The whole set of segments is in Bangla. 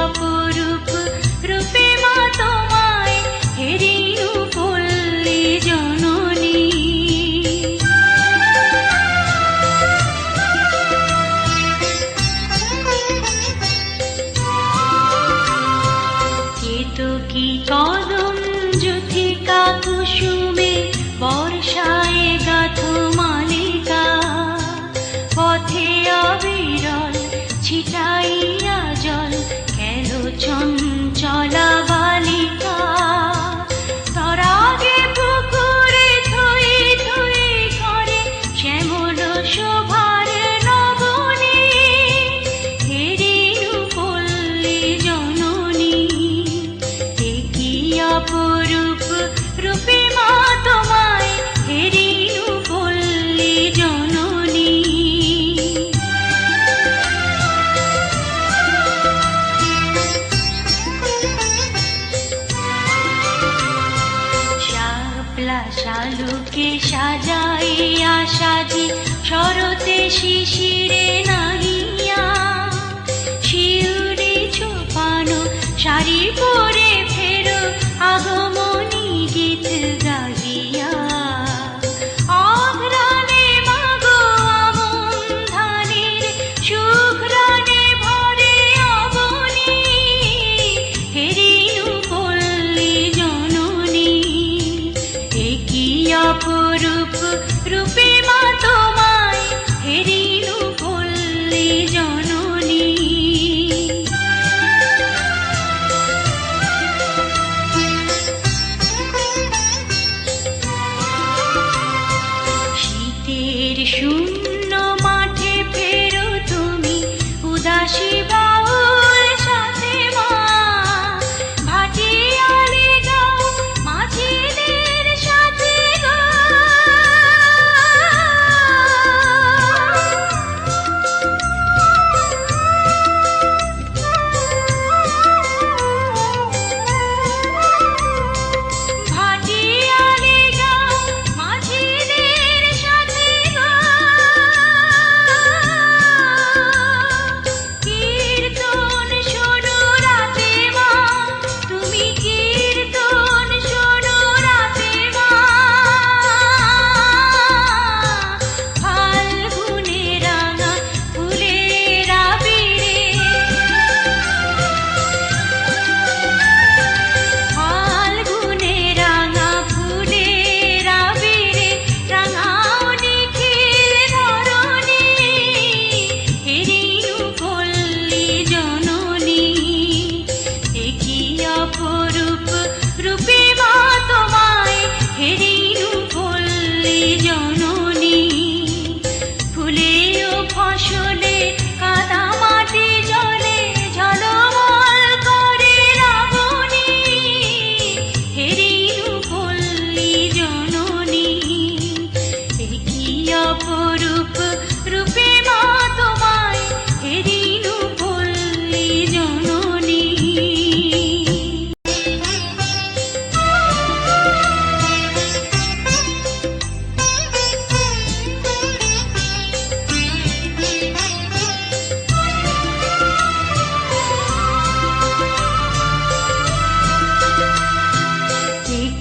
অপরূপ রূপে মা তোমায় হেরিনু পল্লী জননী। কেতকী কদম যুথিকা কুসুমে বর্ষায় গাথো মালিকা, পথে অবিরল ছিটাইয়া জল খেলো চঞ্চলা বালিকা। তরাগে পুকুরে থই থই করে শ্যামল শোভার নবনী, হেরিনু পল্লী জননী। কি অপরূপ রূপে মা তোমায় হেরিনু পল্লী জননী। শাপলা শালুকে সাজাইয়া সাজি শরতে শিশিরে নাহিয়া, শিউরে ছোপানো শাড়ি পরে ফেরো আগমনী গীত গাহিয়া। অঘ্রাণে মাগো আমন ধানের সুঘ্রাণে ভরে অবনী, হেরিনু পল্লী জননী। কি অপরূপ রূপে মা তোমায় হেরিনু পল্লী জননী। শীতের শূন্য মাঠে ফেরো তুমি উদাসী বাউল সাথে মা, ভাটিয়ালি গাও মাঝিদের সাথে গো। ভাটিয়ালি গাও মাঝিদের সাথে গো। কীর্তন শোনো রাতে মা, তুমি কীর্তন শোনো রাতে মা। ফাল্গুনে রাঙা ফুলের আবিরে, ফাল্গুনে রাঙা ফুলের আবিরে রাঙাও নিখিল ধরণী, হেরিনু পল্লী জননী। কি অপরূপ রূপে মা তোমায় হেরিনু পল্লী জননী। ফুলে ও ফসলে কাদা মাটি জলে ঝলমল করে রাবণী, হেরিনু পল্লী জননী। কি অপরূপ রূপে মা তোমায় হেরিনু পল্লী জননী।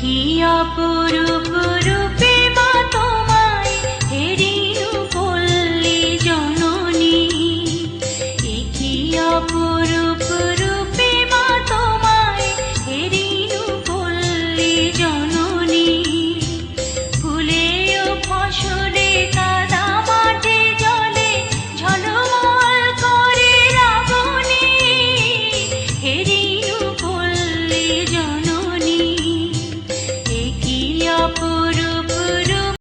কি অপরূপ